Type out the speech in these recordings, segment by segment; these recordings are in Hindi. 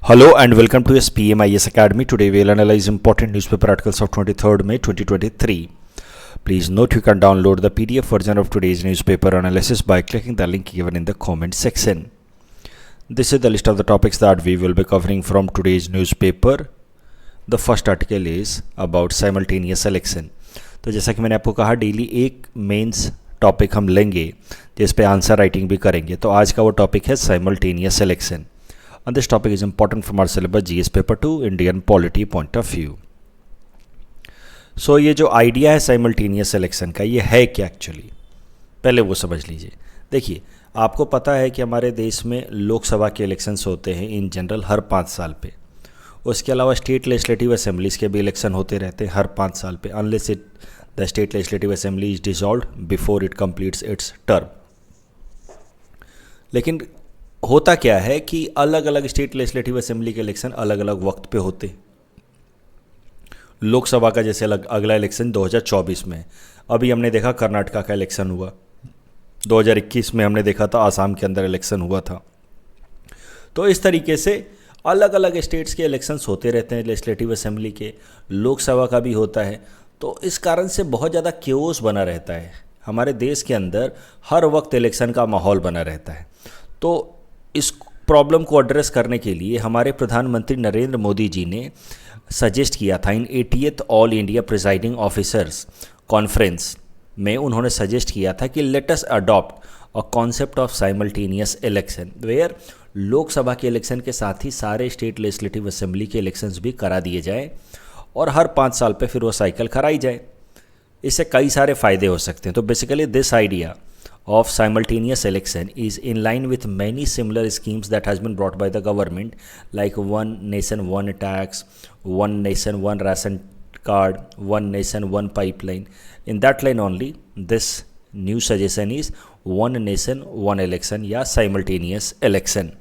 Hello and welcome to SPMIS Academy. Today we'll analyze important newspaper articles of 23rd May 2023. Please note you can download the PDF version of today's newspaper analysis by clicking the link given in the comment section. This is the list of the topics that we will be covering from today's newspaper. The first article is about simultaneous election. तो जैसा कि मैंने आपको कहा डेली एक मेंस टॉपिक हम लेंगे जिस पे आंसर राइटिंग भी करेंगे. तो आज का वो टॉपिक है simultaneous election. And this topic is important from our syllabus GS paper 2 Indian polity point of view. So ये जो आइडिया है साइमल्टेनियस इलेक्शन का, ये है क्या एक्चुअली, पहले वो समझ लीजिए. देखिए, आपको पता है कि हमारे देश में लोकसभा के इलेक्शंस होते हैं इन जनरल हर 5 साल पे. उसके अलावा स्टेट लेजिस्लेटिव असेंबलीज के भी इलेक्शन होते रहते हैं हर 5 साल पे, unless it the state legislative assembly is dissolved before it completes it's term. लेकिन होता क्या है कि अलग अलग स्टेट लेजिस्लेटिव असेंबली के इलेक्शन अलग अलग वक्त पे होते. लोकसभा का जैसे अगला इलेक्शन 2024 में, अभी हमने देखा कर्नाटका का इलेक्शन हुआ. 2021 में हमने देखा था आसाम के अंदर इलेक्शन हुआ था. तो इस तरीके से अलग अलग स्टेट्स के इलेक्शंस होते रहते हैं लेजिस्लेटिव असेंबली के, लोकसभा का भी होता है. तो इस कारण से बहुत ज़्यादा क्योस बना रहता है हमारे देश के अंदर, हर वक्त इलेक्शन का माहौल बना रहता है. तो इस प्रॉब्लम को एड्रेस करने के लिए हमारे प्रधानमंत्री नरेंद्र मोदी जी ने सजेस्ट किया था in 80th all India presiding officers conference में. उन्होंने सजेस्ट किया था कि let us adopt a concept of simultaneous election where Lok Sabha के इलेक्शन के साथ ही सारे स्टेट लेजिस्लेटिव असेंबली के इलेक्शंस भी करा दिए जाए और हर 5 साल पे फिर वो साइकिल कराई जाए. इससे कई सारे फ़ायदे हो सकते हैं. तो basically this idea of simultaneous election is in line with many similar schemes that has been brought by the government, like one nation one tax, one nation one ration card, one nation one pipeline. In that line only this new suggestion is one nation one election या simultaneous election.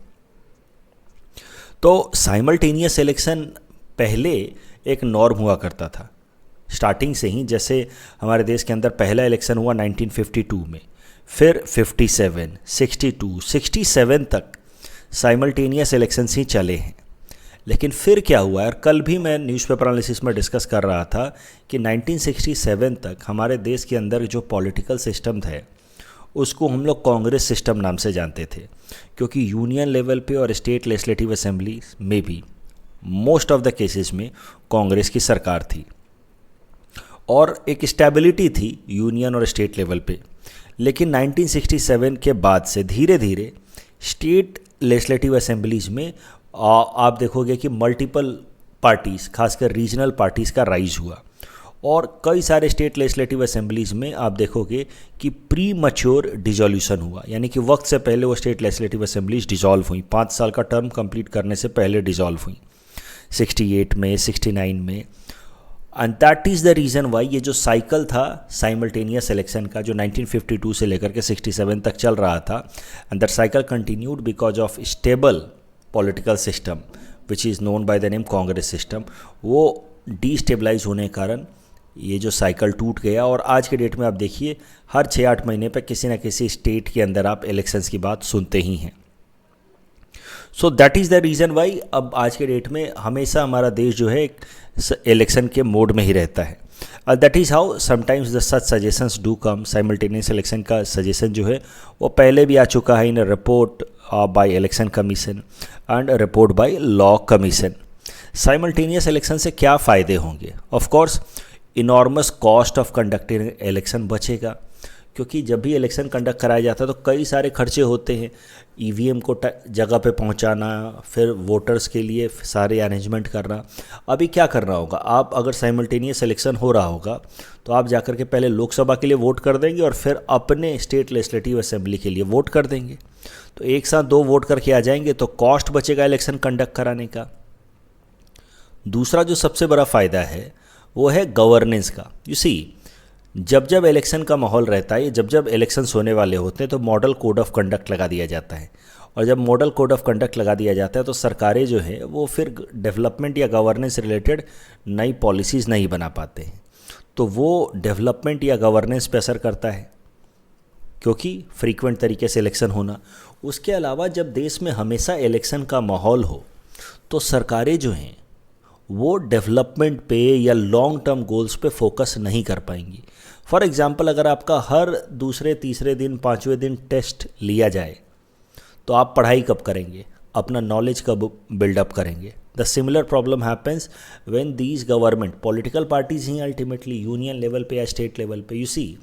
तो simultaneous election पहले एक नॉर्म हुआ करता था स्टार्टिंग से ही. जैसे हमारे देश के अंदर पहला इलेक्शन हुआ 1952 में, फिर 57, 62, 67 तक साइमल्टेनियस इलेक्शंस ही चले हैं. लेकिन फिर क्या हुआ, और कल भी मैं न्यूज़पेपर एनालिसिस में डिस्कस कर रहा था कि 1967 तक हमारे देश के अंदर जो पॉलिटिकल सिस्टम था उसको हम लोग कांग्रेस सिस्टम नाम से जानते थे, क्योंकि यूनियन लेवल पे और स्टेट लेजिस्लेटिव असेंबली में भी मोस्ट ऑफ द केसेस में कांग्रेस की सरकार थी और एक स्टेबिलिटी थी यूनियन और स्टेट लेवल पे. लेकिन 1967 के बाद से धीरे धीरे स्टेट लेजिस्लेटिव असेंबलीज में आप देखोगे कि मल्टीपल पार्टीज़, खासकर रीजनल पार्टीज़ का राइज हुआ और कई सारे स्टेट लेजिस्लेटिव असेंबलीज में आप देखोगे कि प्री मैच्योर डिसोल्यूशन हुआ, यानी कि वक्त से पहले वो स्टेट लेजिस्लेटिव असेंबलीज डिसॉल्व हुई. 5 साल का टर्म कंप्लीट करने से पहले डिसॉल्व हुई 68 में, 69 में. And that is the reason why ये जो साइकिल था साइमल्टेनियस इलेक्शन का, जो 1952 से लेकर के 67 तक चल रहा था, and that cycle continued because of stable political system which is known by the name Congress system. वो डीस्टेबलाइज होने के कारण ये जो साइकिल टूट गया और आज के डेट में आप देखिए हर 6-8 महीने पर किसी न किसी स्टेट के अंदर आप इलेक्शंस की बात सुनते ही हैं. सो that is the reason why अब आज के डेट में हमेशा हमारा देश जो है इलेक्शन के मोड में ही रहता है. That is how sometimes the such suggestions do come. Simultaneous election का सजेशन जो है वो पहले भी आ चुका है in report by election commission and report by law commission. Simultaneous election से क्या फ़ायदे होंगे? Of course enormous cost of conducting election बचेगा, क्योंकि जब भी इलेक्शन कंडक्ट कराया जाता है तो कई सारे खर्चे होते हैं. ईवीएम को जगह पे पहुंचाना, फिर वोटर्स के लिए सारे अरेंजमेंट करना. अभी क्या करना होगा, आप अगर साइमल्टेनियस इलेक्शन हो रहा होगा तो आप जाकर के पहले लोकसभा के लिए वोट कर देंगे और फिर अपने स्टेट लेजिस्लेटिव असेंबली के लिए वोट कर देंगे. तो एक साथ 2 वोट करके आ जाएंगे तो कॉस्ट बचेगा इलेक्शन कंडक्ट कराने का. दूसरा जो सबसे बड़ा फ़ायदा है वो है गवर्नेंस का. यू सी, जब जब इलेक्शन का माहौल रहता है, जब जब इलेक्शंस होने वाले होते हैं तो मॉडल कोड ऑफ कंडक्ट लगा दिया जाता है. और जब मॉडल कोड ऑफ कंडक्ट लगा दिया जाता है तो सरकारें जो है वो फिर डेवलपमेंट या गवर्नेंस रिलेटेड नई पॉलिसीज़ नहीं बना पाते हैं. तो वो डेवलपमेंट या गवर्नेंस पे असर करता है क्योंकि फ्रीक्वेंट तरीके से इलेक्शन होना. उसके अलावा जब देश में हमेशा इलेक्शन का माहौल हो तो सरकारें जो हैं वो डेवलपमेंट पे या लॉन्ग टर्म गोल्स पे फोकस नहीं कर पाएंगी। फॉर एग्जांपल, अगर आपका हर दूसरे तीसरे दिन पाँचवें दिन टेस्ट लिया जाए तो आप पढ़ाई कब करेंगे, अपना नॉलेज कब बिल्डअप करेंगे। The similar problem happens when these government political parties ही अल्टीमेटली यूनियन लेवल पे या स्टेट लेवल पे, you see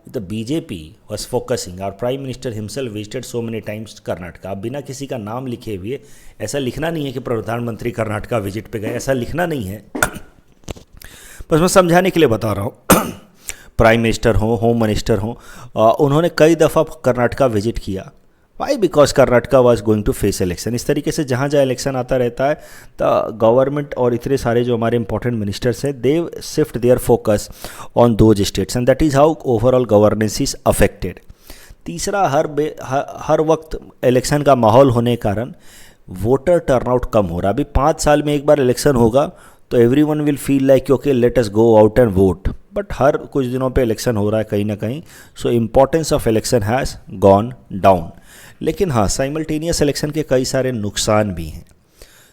the BJP was focusing, our prime minister himself visited so many times Karnataka. आप बिना किसी का नाम लिखे हुए, ऐसा लिखना नहीं है कि प्रधानमंत्री कर्नाटका विजिट पे गए, ऐसा लिखना नहीं है, बस मैं समझाने के लिए बता रहा हूँ। प्राइम मिनिस्टर हो, होम मिनिस्टर हो, उन्होंने कई दफ़ा कर्नाटका विजिट किया। Why? Because Karnataka was going to face election. इस तरीके से जहाँ जहाँ इलेक्शन आता रहता है द गवर्नमेंट और इतने सारे जो हमारे इंपॉर्टेंट मिनिस्टर्स हैं, they shift their focus on those states and that is how overall governance is affected. तीसरा, हर वक्त इलेक्शन का माहौल होने के कारण वोटर टर्नआउट कम हो रहा। अभी 5 साल में एक बार इलेक्शन होगा तो everyone will feel like okay let us go out and vote, but हर कुछ दिनों पे इलेक्शन हो रहा है कहीं ना कहीं, so importance of election has gone down. लेकिन हाँ, साइमल्टेनियस इलेक्शन के कई सारे नुकसान भी हैं।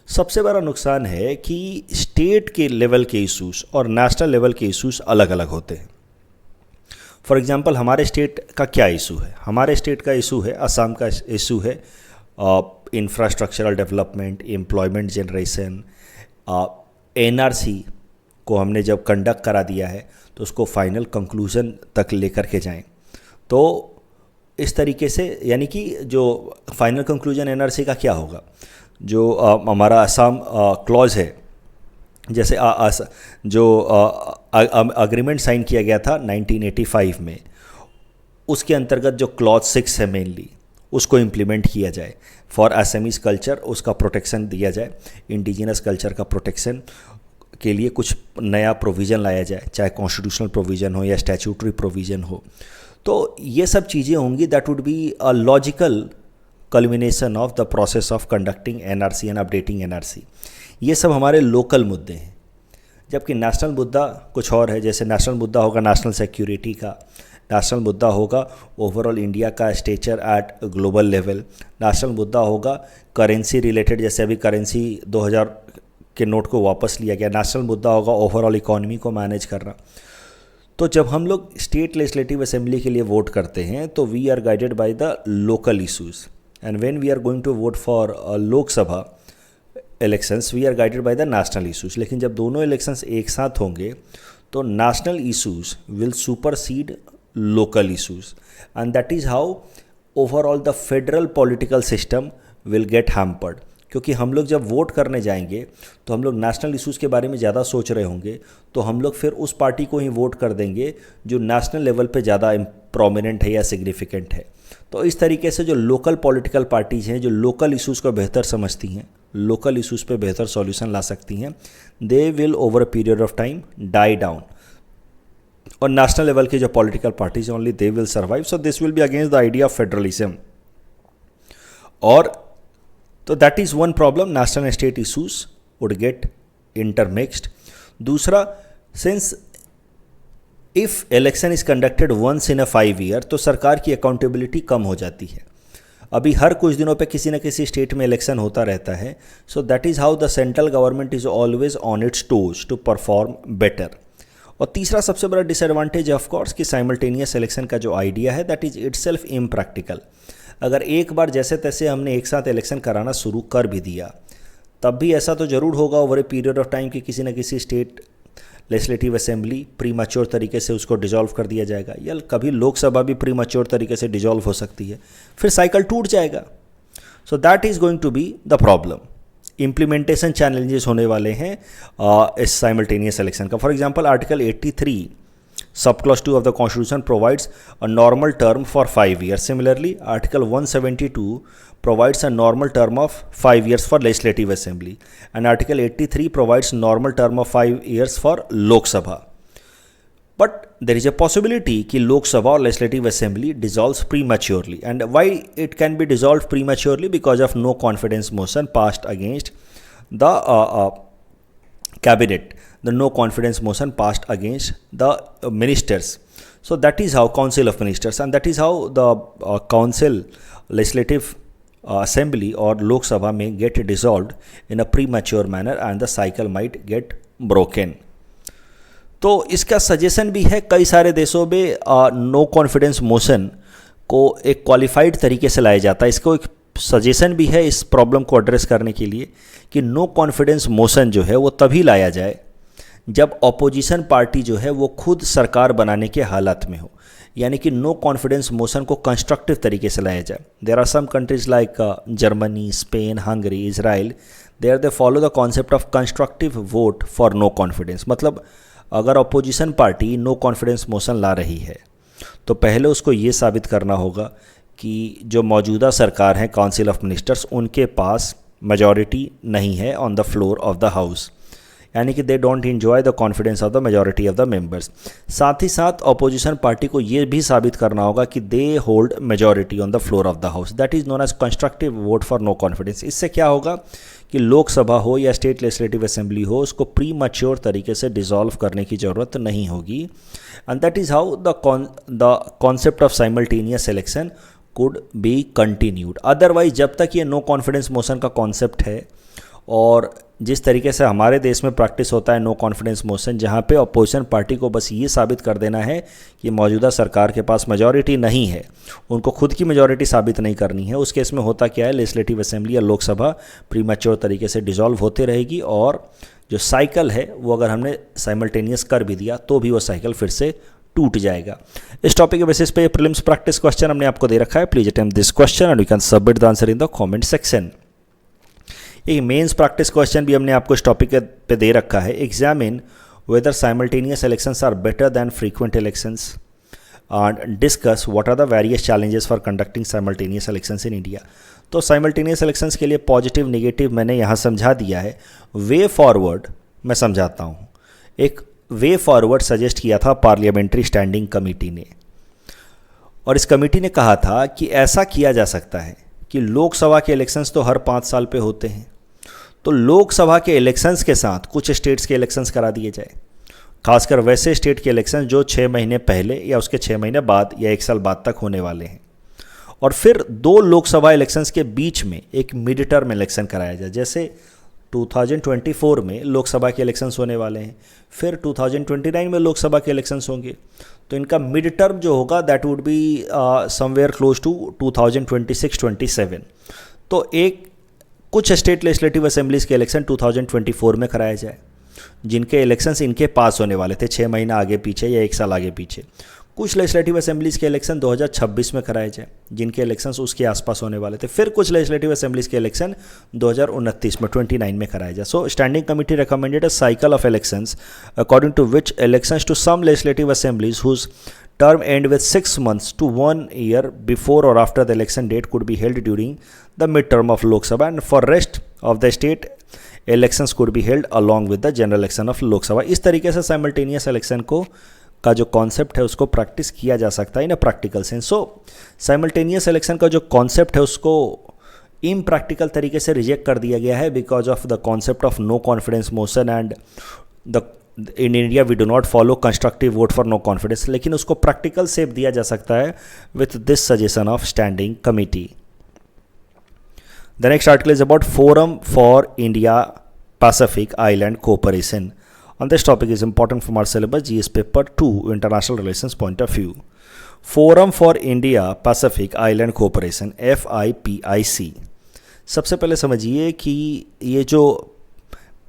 सबसे बड़ा नुकसान है कि स्टेट के लेवल के इशूज़ और नेशनल लेवल के इशूज़ अलग अलग होते हैं। फॉर एग्जांपल, हमारे स्टेट का क्या इशू है? हमारे स्टेट का इशू है, असम का इशू है infrastructural development, employment generation. NRC को हमने जब कंडक्ट करा दिया है तो उसको फाइनल कंक्लूजन तक लेकर के जाएं। तो इस तरीके से, यानी कि जो फाइनल कंक्लूजन एनआरसी का क्या होगा, जो हमारा असम क्लॉज है, जैसे जो अग्रीमेंट साइन किया गया था 1985 में, उसके अंतर्गत जो क्लॉज 6 है मेनली, उसको इम्प्लीमेंट किया जाए। फॉर असमीज कल्चर उसका प्रोटेक्शन दिया जाए, इंडिजिनस कल्चर का प्रोटेक्शन के लिए कुछ नया प्रोविज़न लाया जाए, चाहे कॉन्स्टिट्यूशनल प्रोविज़न हो या स्टैट्यूटरी प्रोविज़न हो। तो ये सब चीज़ें होंगी that would be a logical culmination of the process of conducting NRC and updating NRC. ये सब हमारे लोकल मुद्दे हैं, जबकि नेशनल मुद्दा कुछ और है। जैसे नेशनल मुद्दा होगा नेशनल सिक्योरिटी का, नेशनल मुद्दा होगा ओवरऑल इंडिया का stature at global level, national मुद्दा होगा करेंसी रिलेटेड, जैसे अभी करेंसी 2000 के नोट को वापस लिया गया, नेशनल मुद्दा होगा ओवरऑल इकोनॉमी को मैनेज करना। तो जब हम लोग स्टेट लेजिस्लेटिव असेंबली के लिए वोट करते हैं तो we are guided by the local issues, and when we are going to vote for Lok Sabha elections we are guided by the national issues. लेकिन जब दोनों इलेक्शंस एक साथ होंगे तो national issues will supersede local issues, and that is how overall the federal political system will get hampered. क्योंकि हम लोग जब वोट करने जाएंगे तो हम लोग नेशनल इश्यूज़ के बारे में ज़्यादा सोच रहे होंगे, तो हम लोग फिर उस पार्टी को ही वोट कर देंगे जो नेशनल लेवल पे ज़्यादा प्रोमिनेंट है या सिग्निफिकेंट है। तो इस तरीके से जो लोकल पॉलिटिकल पार्टीज़ हैं, जो लोकल इश्यूज़ को बेहतर समझती हैं, लोकल इश्यूज़ पे बेहतर सॉल्यूशन ला सकती हैं, they will over a period of time die down. और नेशनल लेवल की जो political parties only they will survive. So this will be against the idea of federalism. और तो that is one problem, national and state issues would get intermixed. दूसरा, since if election is conducted once in a 5 year तो सरकार की अकाउंटेबिलिटी कम हो जाती है। अभी हर कुछ दिनों पे किसी न किसी स्टेट में इलेक्शन होता रहता है। So that is how the central government is always on its toes to perform better. और तीसरा सबसे बड़ा डिसएडवांटेज ऑफ कोर्स कि साइमल्टेनियस इलेक्शन का जो आइडिया है दैट इज़ इटसेल्फ इम्प्रैक्टिकल। अगर एक बार जैसे तैसे हमने एक साथ इलेक्शन कराना शुरू कर भी दिया, तब भी ऐसा तो ज़रूर होगा over a period of time कि किसी न किसी स्टेट लेजिस्लेटिव असेंबली प्रीमैच्योर तरीके से उसको डिसॉल्व कर दिया जाएगा, या कभी लोकसभा भी प्रीमैच्योर तरीके से डिसॉल्व हो सकती है, फिर साइकिल टूट जाएगा। So that is going to be the problem. Implementation challenges होने वाले हैं इस साइमल्टेनियस इलेक्शन का। For example, article 83 sub clause 2 of the Constitution provides a normal term for 5 years. Similarly, Article 172 provides a normal term of 5 years for Legislative Assembly, and Article 83 provides normal term of 5 years for Lok Sabha. But there is a possibility कि लोक सभा और Legislative Assembly dissolves prematurely. And why it can be dissolved prematurely? Because of no confidence motion passed against the cabinet. The no confidence motion passed against the ministers. So that is how Council of Ministers, and that is how the council legislative assembly or Lok Sabha may get dissolved in a premature manner and the cycle might get broken. तो इसका सजेशन भी है कई सारे देशों में नो कॉन्फिडेंस मोशन को एक क्वालिफाइड तरीके से लाया जाता है। इसको एक सजेशन भी है इस प्रॉब्लम को एड्रेस करने के लिए कि नो कॉन्फिडेंस मोशन जो है वो तभी लाया जाए जब ऑपोजिशन पार्टी जो है वो खुद सरकार बनाने के हालात में हो, यानी कि नो कॉन्फिडेंस मोशन को कंस्ट्रक्टिव तरीके से लाया जाए। There are some countries like Germany, Spain, Hungary, Israel, there they follow the concept of constructive vote for no confidence. मतलब अगर opposition party no confidence motion ला रही है तो पहले उसको ये साबित करना होगा कि जो मौजूदा सरकार है, काउंसिल ऑफ मिनिस्टर्स, उनके पास मेजॉरिटी नहीं है on the floor of the house, यानी कि they don't enjoy the confidence of the majority of the members. साथ ही साथ ऑपोजिशन पार्टी को ये भी साबित करना होगा कि they hold majority on the floor of the house, that is known as constructive vote for no confidence. इससे क्या होगा कि लोकसभा हो या स्टेट लेजिस्लेटिव असेंबली हो, उसको प्री मैच्योर तरीके से डिसॉल्व करने की ज़रूरत नहीं होगी। And that is how the concept of simultaneous election could be continued. Otherwise जब तक ये नो कॉन्फिडेंस मोशन का कॉन्सेप्ट है और जिस तरीके से हमारे देश में प्रैक्टिस होता है नो कॉन्फिडेंस मोशन, जहाँ पे अपोजिशन पार्टी को बस ये साबित कर देना है कि मौजूदा सरकार के पास मेजॉरिटी नहीं है, उनको खुद की मेजॉरिटी साबित नहीं करनी है, उस केस में होता क्या है, लेजिस्लेटिव असेंबली या लोकसभा प्रीमैच्योर तरीके से डिसॉल्व होते रहेगी और जो साइकिल है वो अगर हमने साइमल्टेनियस कर भी दिया तो भी वो साइकिल फिर से टूट जाएगा। इस टॉपिक के बेसिस पे प्रीलिम्स प्रैक्टिस क्वेश्चन हमने आपको दे रखा है। Please attempt this question and you can submit the answer in the comment section. एक मेंस प्रैक्टिस क्वेश्चन भी हमने आपको इस टॉपिक पे दे रखा है। Examine whether simultaneous elections are better than frequent elections and discuss what are the various challenges for conducting simultaneous elections in India. तो साइमल्टेनियस इलेक्शंस के लिए पॉजिटिव नेगेटिव मैंने यहाँ समझा दिया है। वे फॉरवर्ड मैं समझाता हूँ। एक वे फॉरवर्ड सजेस्ट किया था पार्लियामेंट्री स्टैंडिंग कमेटी ने, और इस कमेटी ने कहा था कि ऐसा किया जा सकता है कि लोकसभा के इलेक्शंस तो हर 5 साल पे होते हैं, तो लोकसभा के इलेक्शंस के साथ कुछ स्टेट्स के इलेक्शंस करा दिए जाए, खासकर वैसे स्टेट के इलेक्शंस जो 6 महीने पहले या उसके 6 महीने बाद या 1 साल बाद तक होने वाले हैं, और फिर 2 लोकसभा इलेक्शंस के बीच में एक मिड टर्म इलेक्शन कराया जाए। जैसे 2024 में लोकसभा के इलेक्शंस होने वाले हैं, फिर 2029 में लोकसभा के इलेक्शंस होंगे, तो इनका मिड टर्म जो होगा that would be somewhere close to 2026-27। तो एक कुछ स्टेट लेजिस्लेटिव असेंबलीज के इलेक्शन 2024 में कराया जाए, जिनके इलेक्शंस इनके पास होने वाले थे 6 महीना आगे पीछे या 1 साल आगे पीछे। कुछ लेजिस्लेटिव असेंबलीज के इलेक्शन 2026 में कराए जाए, जिनके इलेक्शंस उसके आसपास होने वाले थे। फिर कुछ लेजिस्लेटिव असेंबलीज के इलेक्शन 2029 में 29 में कराए जाए। So standing committee recommended a cycle of elections according to which elections to some legislative assemblies whose term end with 6 months to 1 year before or after the election date could be held during the midterm of Lok Sabha, and for rest of the state elections could be held along with the general election of Lok Sabha। इस तरीके से simultaneous election को का जो कॉन्सेप्ट है उसको प्रैक्टिस किया जा सकता है in a practical sense. So simultaneous election का जो कॉन्सेप्ट है उसको इम्प्रैक्टिकल तरीके से रिजेक्ट कर दिया गया है because of the concept of no confidence motion and the in India we do not follow constructive vote for no confidence. लेकिन उसको प्रैक्टिकल शेप दिया जा सकता है with this suggestion of standing committee. The next article is about forum for India Pacific island cooperation. On this topic is important from our syllabus GS paper 2 international relations point of view. Forum for India Pacific Island Cooperation FIPIC। सबसे पहले समझिए कि ये जो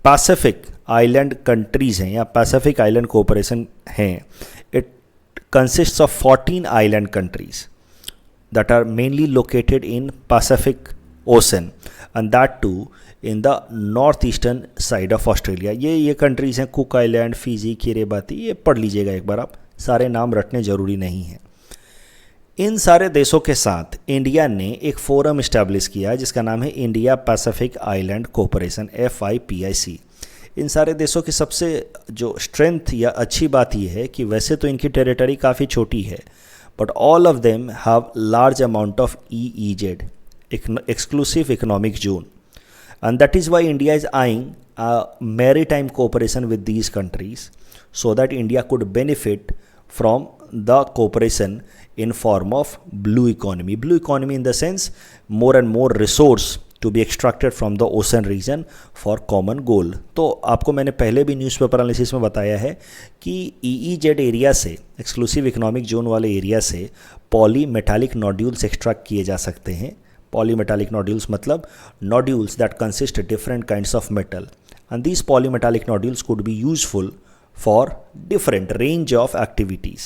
पैसिफिक आइलैंड कंट्रीज़ हैं या पैसिफिक आइलैंड कोऑपरेशन हैं, it consists of 14 island countries that are mainly located in Pacific Ocean and that too in the north eastern side of Australia. ये कंट्रीज़ हैं कुक आइलैंड, फिजी, किरिबाती, ये पढ़ लीजिएगा एक बार आप, सारे नाम रटने ज़रूरी नहीं हैं। इन सारे देशों के साथ इंडिया ने एक फोरम इस्टेब्लिश किया है जिसका नाम है India Pacific island cooperation FIPIC। इन सारे देशों की सबसे जो स्ट्रेंथ या अच्छी बात यह है कि वैसे तो इनकी टेरिटरी काफ़ी छोटी है, but all of them have large amount of EEZ, exclusive economic zone, and that is why India is eyeing a maritime cooperation with these countries so that India could benefit from the cooperation in form of blue economy. Blue economy in the sense more and more resource to be extracted from the ocean region for common goal. तो आपको मैंने पहले भी न्यूज़पेपर एनालिसिस में बताया है कि EEZ एरिया से, एक्सक्लूसिव इकोनॉमिक जोन वाले एरिया से पॉली मेटालिक नोड्यूल्स एक्सट्रैक्ट किए जा सकते हैं. पॉलीमेटालिक नोड्यूल्स मतलब nodules that consist different kinds of metal, and these polymetallic nodules could be useful for different range of activities,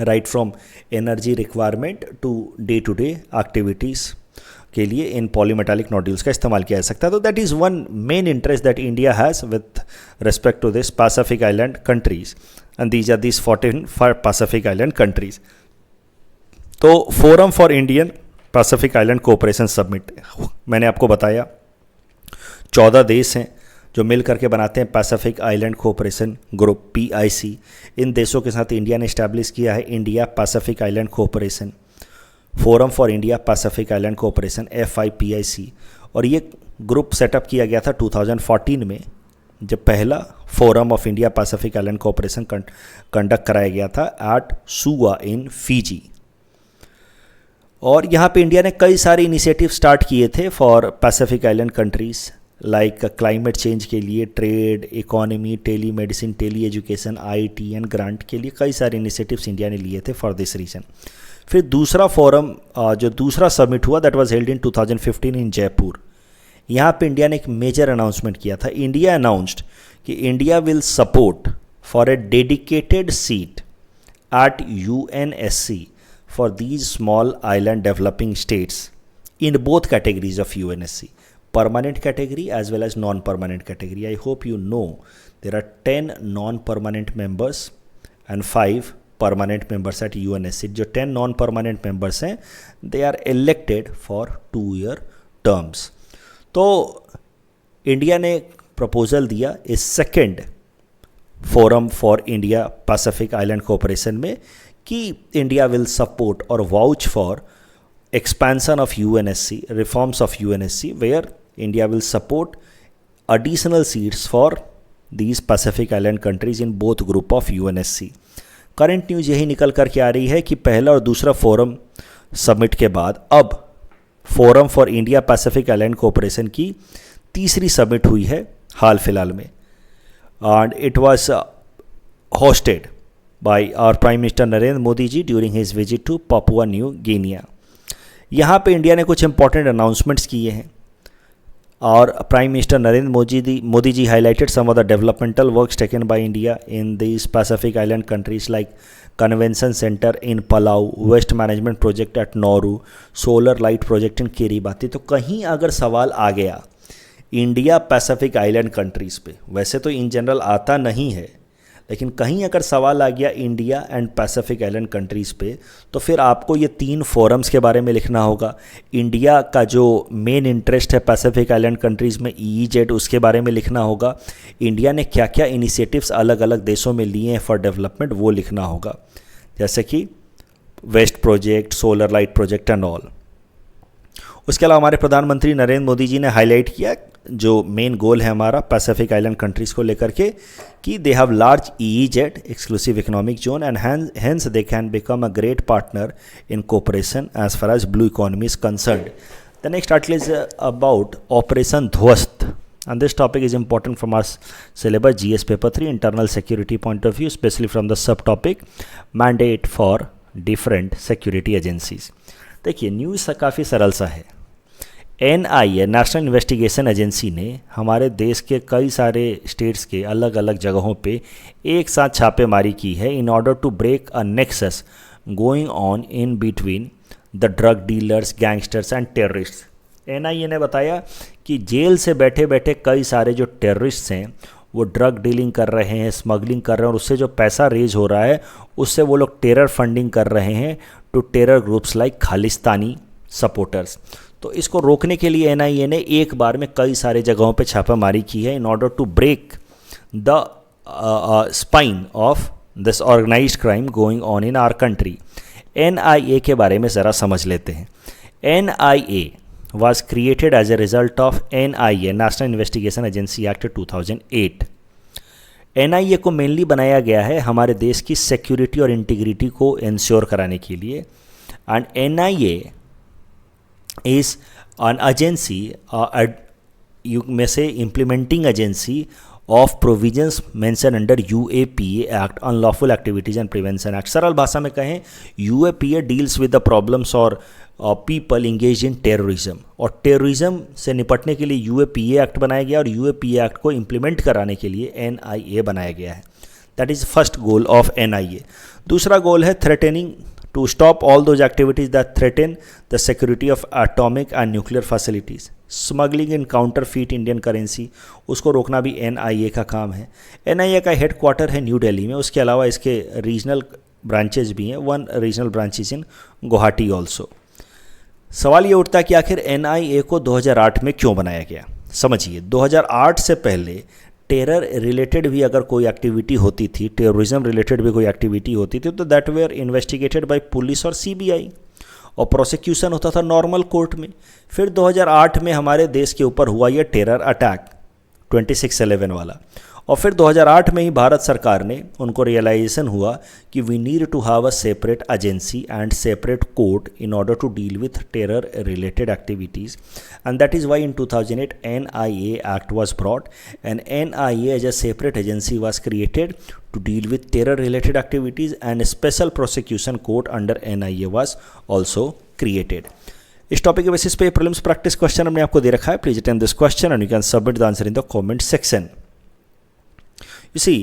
right from energy requirement to day to day activities के लिए इन पॉलीमेटालिक नोड्यूल्स का इस्तेमाल किया जा सकता है. तो that is one main interest that India has with respect to this Pacific island countries, and these are this 14 Pacific island countries. तो forum for Indian Pacific island cooperation summit, मैंने आपको बताया 14 देश हैं जो मिल करके बनाते हैं Pacific island cooperation group PIC. इन देशों के साथ इंडिया ने इस्टेब्लिश किया है India Pacific island cooperation, forum for India Pacific island cooperation FIPIC. और ये ग्रुप सेटअप किया गया था 2014 में, जब पहला forum of India Pacific island cooperation conduct कराया गया था एट सुआ इन फिजी. और यहाँ पे इंडिया ने कई सारे इनिशिएटिव स्टार्ट किए थे for pacific island countries, like climate change के लिए, trade, economy, tele medicine, tele education, IT and grant के लिए कई सारे इनिशिएटिव्स इंडिया ने लिए थे फॉर दिस रीजन. फिर दूसरा फोरम जो दूसरा समिट हुआ that was held in 2015 in Jaipur. यहाँ पे इंडिया ने एक मेजर अनाउंसमेंट किया था. इंडिया अनाउंस्ड कि India will support for a dedicated seat at UNSC for these small island developing states in both categories of UNSC, permanent category as well as non-permanent category. I hope you know there are 10 non-permanent members and 5 permanent members at UNSC. जो 10 non-permanent members हैं they are elected for 2-year terms. तो इंडिया ने प्रपोजल दिया इस second forum for India Pacific island cooperation में कि इंडिया विल सपोर्ट और vouch for expansion of UNSC, reforms of UNSC, where India will support additional seats for these Pacific Island countries in both group of UNSC. Current news यही निकल कर के आ रही है कि पहला और दूसरा फोरम समिट के बाद अब forum for India Pacific island cooperation की तीसरी समिट हुई है हाल फिलहाल में, and it was hosted by our Prime Minister Narendra Modi ji during his visit to Papua New Guinea. यहाँ पे इंडिया ने कुछ इंपॉर्टेंट अनाउंसमेंट्स किए हैं और prime minister Narendra Modi ji highlighted some of the developmental works taken by India in this Pacific island countries like convention centre in Palau, waste management project at Nauru, solar light project in Kiribati. तो कहीं अगर सवाल आ गया इंडिया पैसिफिक आइलैंड कंट्रीज़ पे, वैसे तो इन जनरल आता नहीं है, लेकिन कहीं अगर सवाल आ गया India and Pacific island countries पे, तो फिर आपको ये 3 फोरम्स के बारे में लिखना होगा. इंडिया का जो मेन इंटरेस्ट है पैसिफिक आइलैंड कंट्रीज़ में EEZ, उसके बारे में लिखना होगा. इंडिया ने क्या क्या इनिशिएटिव्स अलग अलग देशों में लिए हैं फॉर डेवलपमेंट, वो लिखना होगा, जैसे कि waste project, solar light project and all. उसके अलावा हमारे प्रधानमंत्री नरेंद्र मोदी जी ने हाईलाइट किया जो मेन गोल है हमारा पैसिफिक आइलैंड कंट्रीज़ को लेकर के कि they have large EEZ, exclusive economic zone, and hence they can become a great partner in cooperation as far as blue economy is concerned. The next article is about operation Dhvast, and this topic is important from our syllabus GS paper 3 internal security point of view, especially from the subtopic mandate for different security agencies. देखिए न्यूज़ काफ़ी सरल सा है. NIA नेशनल इन्वेस्टिगेशन एजेंसी ने हमारे देश के कई सारे स्टेट्स के अलग अलग जगहों पे एक साथ छापेमारी की है in order to break a nexus going on in between the drug dealers, gangsters and terrorists. NIA ने बताया कि जेल से बैठे बैठे कई सारे जो टेररिस्ट्स हैं वो ड्रग डीलिंग कर रहे हैं, स्मगलिंग कर रहे हैं, और उससे जो पैसा रेज हो रहा है उससे वो लोग टेरर फंडिंग कर रहे हैं to terror groups like Khalistani supporters. तो इसको रोकने के लिए NIA ने एक बार में कई सारे जगहों पे छापामारी की है in order to break the spine of this organised crime going on in our country. NIA के बारे में ज़रा समझ लेते हैं. NIA was created as a result of NIA, National Investigation Agency Act 2008. NIA को मेनली बनाया गया है हमारे देश की सिक्योरिटी और इंटीग्रिटी को इंश्योर कराने के लिए। And NIA is an agency, you may say implementing agency of provisions mentioned under UAPA Act, Unlawful Activities and Prevention Act। सरल भाषा में कहें, UAPA deals with the problems or people engaged in terrorism, और टेररिज्म से निपटने के लिए UAPA एक्ट बनाया गया और UAPA एक्ट को इम्प्लीमेंट कराने के लिए NIA बनाया गया है। That is first goal of NIA। दूसरा गोल है threatening, to stop all those activities that threaten the security of atomic and nuclear facilities, smuggling in counterfeit Indian currency, उसको रोकना भी NIA का काम है। NIA का हेडक्वार्टर है न्यू दिल्ली में, उसके अलावा इसके रीजनल ब्रांचेज भी हैं, वन रीजनल ब्रांचेज इन गुवाहाटी ऑल्सो। सवाल ये उठता है कि आखिर NIA को 2008 में क्यों बनाया गया। समझिए, 2008 से पहले टेरर रिलेटेड भी अगर कोई एक्टिविटी होती थी, टेररिज्म रिलेटेड भी कोई एक्टिविटी होती थी, तो that were investigated by police और CBI, और प्रोसिक्यूशन होता था नॉर्मल कोर्ट में। फिर 2008 में हमारे देश के ऊपर हुआ यह टेरर अटैक 26/11 वाला, और फिर 2008 में ही भारत सरकार ने उनको रियलाइजेशन हुआ कि we need to have a separate agency and separate court in order to deal with terror related activities, and that is why in 2008 NIA act was brought, and NIA as a separate agency was created to deal with terror related activities, and a special prosecution court under NIA was also created। इस टॉपिक के बेसिस पे प्रीलिम्स प्रैक्टिस क्वेश्चन हमने आपको दे रखा है। Please attend this question and you can submit the answer in the comment section. You see,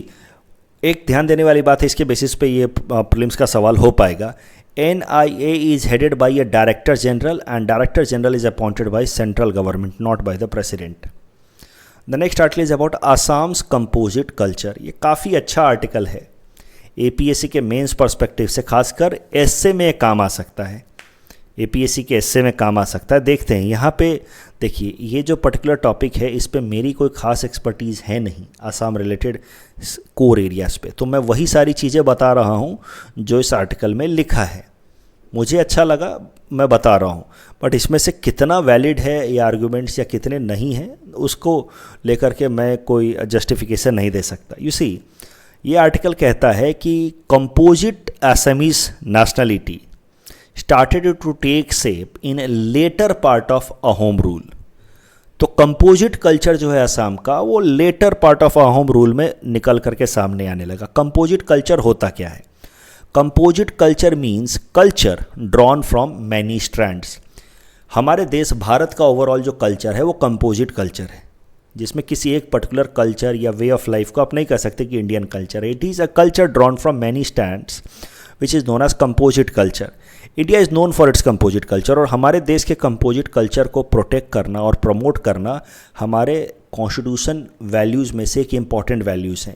एक ध्यान देने वाली बात है, इसके बेसिस पे ये प्रीलिम्स का सवाल हो पाएगा। NIA is headed by a Director General, and Director General is appointed by central government, not by the President। The next article is about Assam's composite culture. ये काफ़ी अच्छा आर्टिकल है, APSC के मेंस पर्सपेक्टिव से, खासकर एसए में काम आ सकता है, APSC के एसए में काम आ सकता है। देखते हैं यहाँ पे, देखिए ये जो पर्टिकुलर टॉपिक है इस पे मेरी कोई ख़ास एक्सपर्टीज़ है नहीं, आसाम रिलेटेड कोर एरियाज़ पे, तो मैं वही सारी चीज़ें बता रहा हूँ जो इस आर्टिकल में लिखा है। मुझे अच्छा लगा, मैं बता रहा हूँ, बट इसमें से कितना वैलिड है ये आर्गूमेंट्स या कितने नहीं हैं, उसको लेकर के मैं कोई जस्टिफिकेशन नहीं दे सकता। यू सी, ये आर्टिकल कहता है कि composite Assamese nationality started to take shape in later part of Ahom rule. तो कंपोजिट कल्चर जो है असम का, वो later part of Ahom rule में निकल करके सामने आने लगा। कंपोजिट कल्चर होता क्या है? Composite culture means culture drawn from many strands. हमारे देश भारत का ओवरऑल जो कल्चर है वो कंपोजिट कल्चर है, जिसमें किसी एक पर्टिकुलर कल्चर या वे ऑफ लाइफ को आप नहीं कह सकते कि इंडियन कल्चर है। It is a culture drawn from many stands which is known as composite culture. India is known for its composite culture, और हमारे देश के कंपोजिट कल्चर को प्रोटेक्ट करना और प्रमोट करना हमारे कॉन्स्टिट्यूशन वैल्यूज़ में से एक इम्पॉर्टेंट वैल्यूज़ हैं।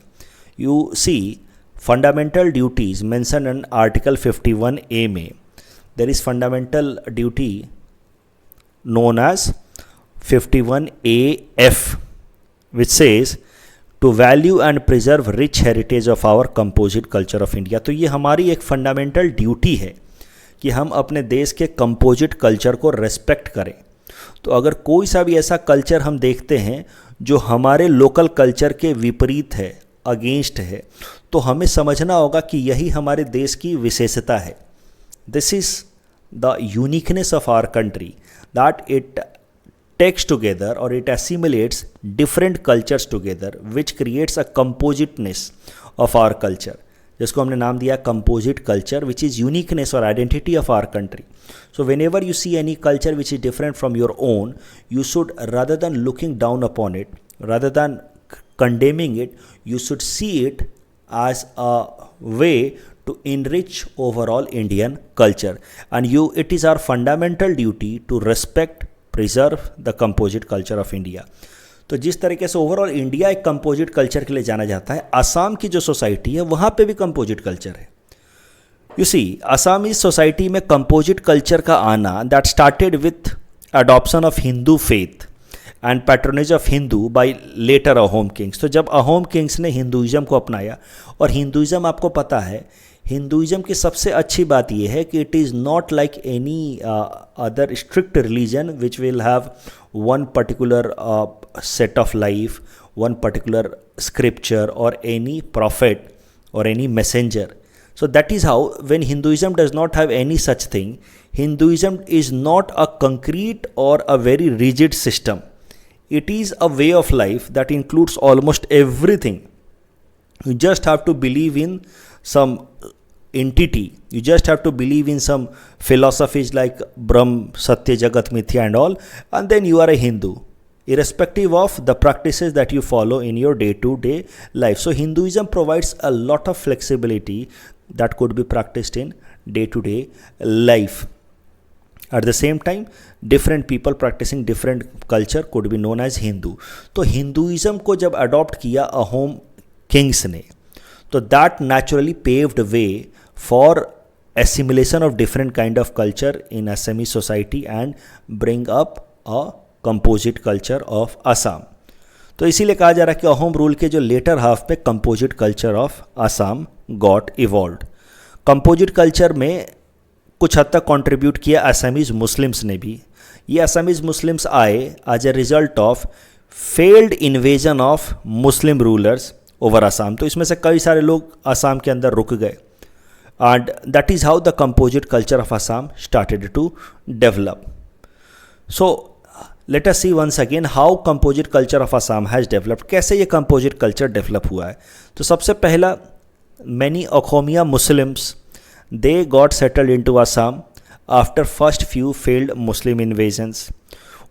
You see, fundamental duties mention in article 51A में, there is fundamental duty known as 51AF, which says to value and preserve rich heritage of our composite culture of India। तो ये हमारी एक फंडामेंटल ड्यूटी है कि हम अपने देश के कंपोजिट कल्चर को रेस्पेक्ट करें। तो अगर कोई सा भी ऐसा कल्चर हम देखते हैं जो हमारे लोकल कल्चर के विपरीत है, अगेंस्ट है, तो हमें समझना होगा कि यही हमारे देश की विशेषता है। This is the uniqueness of our country, that it takes together or it assimilates different cultures together, which creates a compositeness of our culture, जिसको हमने नाम दिया composite culture, which is uniqueness or identity of our country। So whenever you see any culture which is different from your own, you should, rather than looking down upon it, rather than condemning it, you should see it as a way to enrich overall Indian culture, and it is our fundamental duty to respect, preserve the composite culture of India। तो जिस तरीके से ओवरऑल इंडिया एक कंपोजिट कल्चर के लिए जाना जाता है, असम की जो सोसाइटी है वहाँ पे भी कंपोजिट कल्चर है। यू सी, असमी सोसाइटी में कंपोजिट कल्चर का आना that started with adoption of Hindu faith and patronage of Hindu by later Ahom kings. तो जब अहोम किंग्स ने हिंदुइज्म को अपनाया, और हिंदुइज्म आपको पता है, हिंदुइज्म की सबसे अच्छी बात यह है कि it is not like any other strict religion which will have one particular set of life, one particular scripture or any prophet or any messenger. So that is how, when Hinduism does not have any such thing, Hinduism is not a concrete or a very rigid system. It is a way of life that includes almost everything. You just have to believe in some entity. You just have to believe in some philosophies like Brahm, Satya, Jagat, Mithya and all, and then you are a Hindu, irrespective of the practices that you follow in your day-to-day life. So Hinduism provides a lot of flexibility that could be practiced in day-to-day life. At the same time, different people practicing different culture could be known as Hindu. तो हिंदुइज्म को जब अडॉप्ट किया अहोम किंग्स ने, तो that naturally paved way for assimilation of different kind of culture in Assamese society and bring up a composite culture of Assam. तो इसीलिए कहा जा रहा है कि अहोम रूल के जो लेटर हाफ पे composite culture of Assam got evolved. Composite culture में कुछ हद तक कंट्रीब्यूट किया असमीज मुस्लिम्स ने भी. ये असमीज मुस्लिम्स आए as a result of failed invasion of Muslim rulers over Assam. तो इसमें से कई सारे लोग आसाम के अंदर रुक गए, and that is how the composite culture of Assam started to develop. So let us see once again how composite culture of Assam has developed. कैसे ये composite culture develop हुआ है. तो सबसे पहला, many Akhomia Muslims they got settled into Assam after first few failed Muslim invasions.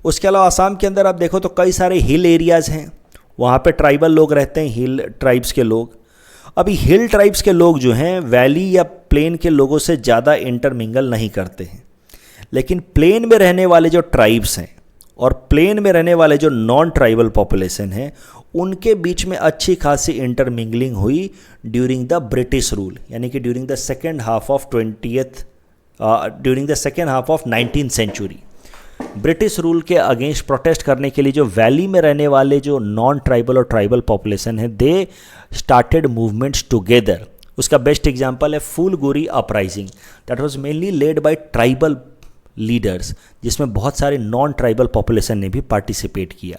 उसके अलावा आसाम के अंदर आप देखो तो कई सारे हिल एरियाज़ हैं, वहाँ पे ट्राइबल लोग रहते हैं, हिल ट्राइब्स के लोग. अभी हिल ट्राइब्स के लोग जो हैं वैली या प्लेन के लोगों से ज़्यादा इंटरमिंगल नहीं करते हैं, लेकिन प्लेन में रहने वाले जो ट्राइब्स हैं और प्लेन में रहने वाले जो नॉन ट्राइबल पॉपुलेशन है, उनके बीच में अच्छी खासी इंटरमिंगलिंग हुई ड्यूरिंग द ब्रिटिश रूल, यानी कि during the second half of 19th century. British rule के अगेंस्ट प्रोटेस्ट करने के लिए जो वैली में रहने वाले जो नॉन ट्राइबल और ट्राइबल पॉपुलेशन है, दे स्टार्टेड मूवमेंट्स टुगेदर. उसका बेस्ट एग्जांपल है Phulaguri uprising, that was mainly led by tribal leaders, जिसमें बहुत सारे नॉन ट्राइबल पॉपुलेशन ने भी पार्टिसिपेट किया.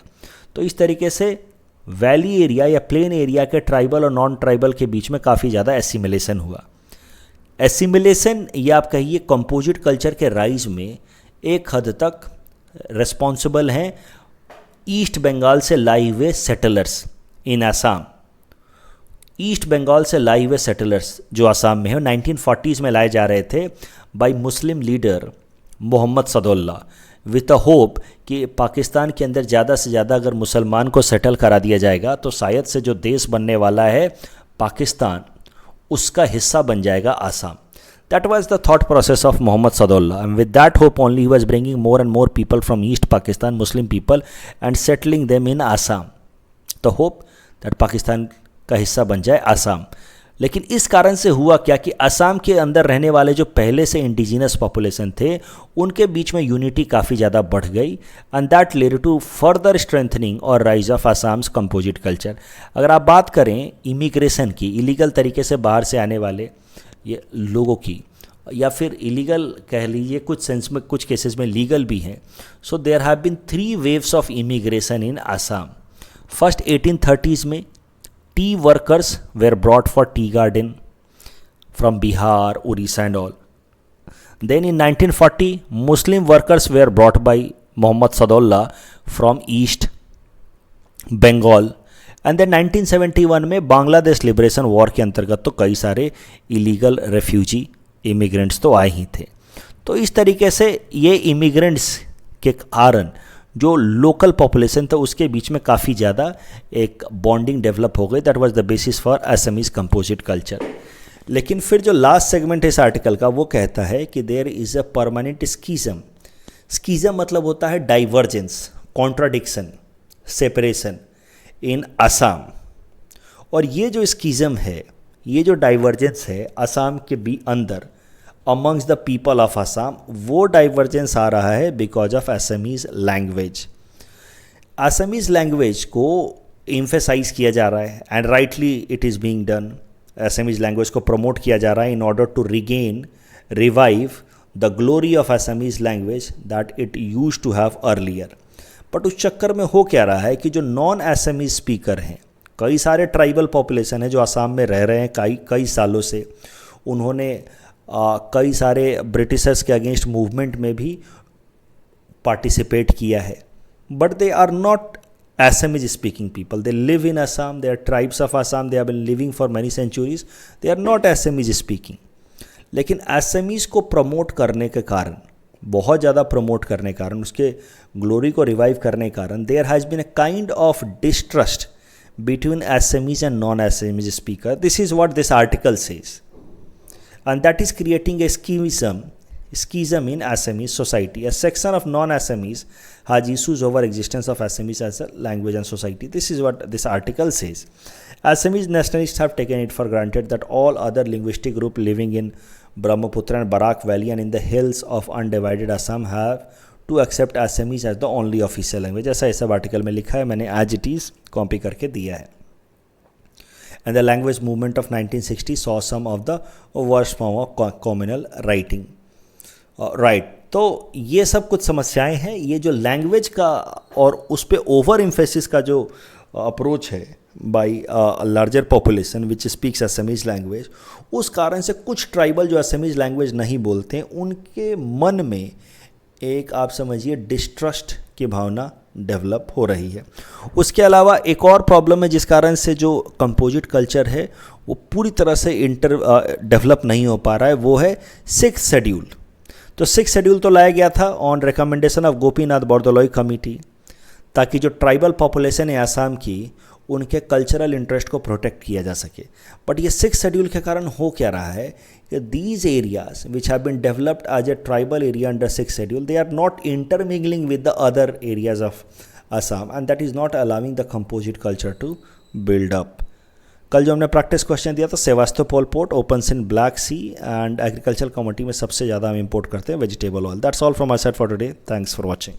तो इस तरीके से वैली एरिया या प्लेन एरिया के ट्राइबल और नॉन ट्राइबल के बीच में काफ़ी ज़्यादा एसिमिलेशन हुआ. एसिमिलेशन या आप कहिए कंपोजिट कल्चर के राइज में एक हद तक रिस्पॉन्सिबल हैं ईस्ट बंगाल से लाई हुए सेटलर्स इन आसाम. ईस्ट बंगाल से लाई हुए सेटलर्स जो आसाम में है 1940s में लाए जा रहे थे by Muslim leader Mohammad Saadulla, with a hope कि पाकिस्तान के अंदर ज़्यादा से ज़्यादा अगर मुसलमान को सेटल करा दिया जाएगा तो शायद से जो देश बनने वाला है पाकिस्तान, उसका हिस्सा बन जाएगा Assam. That was the thought process of Muhammad Sadullah, and with that hope only he was bringing more and more people from East Pakistan, Muslim people, and settling them in Assam. The hope that Pakistan का हिस्सा बन जाए आसाम. लेकिन इस कारण से हुआ क्या कि आसाम के अंदर रहने वाले जो पहले से इंडिजिनस पॉपुलेशन थे, उनके बीच में यूनिटी काफ़ी ज़्यादा बढ़ गई, and that led to further strengthening और rise of Assam's composite culture. अगर आप बात करें इमिग्रेशन की, इलीगल तरीके से बाहर से आने वाले ये लोगों की, या फिर इलीगल कह लीजिए, कुछ सेंस में कुछ केसेस में लीगल भी हैं. So there have been 3 waves of immigration in Assam. First 1830s में tea workers were brought for tea garden from Bihar, Orissa and all. Then in 1940 Muslim workers were brought by Mohammad Saadulla from East Bengal. And then 1971 में बांग्लादेश लिबरेशन वॉर के अंतर्गत तो कई सारे इलीगल रेफ्यूजी इमिग्रेंट्स तो आए ही थे. तो इस तरीके से ये इमिग्रेंट्स के कारण जो लोकल पॉपुलेशन था उसके बीच में काफ़ी ज़्यादा एक बॉन्डिंग डेवलप हो गई. That was the basis for Assamese composite culture. लेकिन फिर जो लास्ट सेगमेंट है इस आर्टिकल का वो कहता है कि देयर इज़ अ परमानेंट स्कीज़म. स्कीज़म मतलब होता है डाइवर्जेंस, कॉन्ट्राडिक्शन, सेपरेशन इन आसाम. और ये जो स्कीज़म है, ये जो डाइवर्जेंस है आसाम के भी अंदर amongst the people of Assam, वो डाइवर्जेंस आ रहा है because of Assamese language. Assamese language को एम्फेसाइज किया जा रहा है and rightly it is being done. Assamese language को प्रमोट किया जा रहा है in order to revive the glory of Assamese language that it used to have earlier. But उस चक्कर में हो क्या रहा है कि जो नॉन एसएमीज स्पीकर हैं, कई सारे ट्राइबल पॉपुलेशन है जो आसाम में रह रहे हैं कई सालों से, उन्होंने कई सारे ब्रिटिशर्स के अगेंस्ट मूवमेंट में भी पार्टिसिपेट किया है, but they are not Assamese speaking people. They live in Assam, they are tribes of Assam, they have been living for many centuries, they are not Assamese speaking. लेकिन Assamese को प्रमोट करने के कारण, बहुत ज़्यादा प्रमोट करने के कारण, उसके ग्लोरी को रिवाइव करने के कारण, there has been a kind of distrust between Assamese and non-Assamese speaker. This is what this article says. And that is creating a schism in Assamese society. A section of non-Assamese has issues over existence of Assamese as a language and society. This is what this article says. Assamese nationalists have taken it for granted that all other linguistic groups living in Brahmaputra and Barak Valley and in the hills of undivided Assam have to accept Assamese as the only official language. ऐसा सब आर्टिकल में लिखा है, मैंने as it is कॉपी करके दिया है. And the language movement of 1960 saw some of the worst form of communal writing. Right, तो ये सब कुछ समस्याएं हैं. ये जो लैंग्वेज का और उस पर ओवर इम्फेसिस का जो अप्रोच है by larger population which speaks Assamese language, उस कारण से कुछ ट्राइबल जो असमीज लैंग्वेज नहीं बोलते हैं उनके मन में एक, आप समझिए, डिस्ट्रस्ट की भावना डेवलप हो रही है. उसके अलावा एक और प्रॉब्लम है जिस कारण से जो कंपोजिट कल्चर है वो पूरी तरह से डेवलप नहीं हो पा रहा है, वो है 6th शेड्यूल. तो 6th शेड्यूल तो लाया गया था on recommendation of Gopinath Bordoloi committee, ताकि जो ट्राइबल पॉपुलेशन है आसाम की, उनके कल्चरल इंटरेस्ट को प्रोटेक्ट किया जा सके. बट ये 6th शेड्यूल के कारण हो क्या रहा है कि these areas which have been developed as a tribal area under 6th schedule, they are not intermingling with the other areas of Assam and that is not allowing the composite culture to build up. कल जो हमने प्रैक्टिस क्वेश्चन दिया था, Sevastopol port opens in Black Sea and agriculture community में सबसे ज़्यादा हम इंपोर्ट करते हैं vegetable oil. That's all from my side for today. Thanks for watching.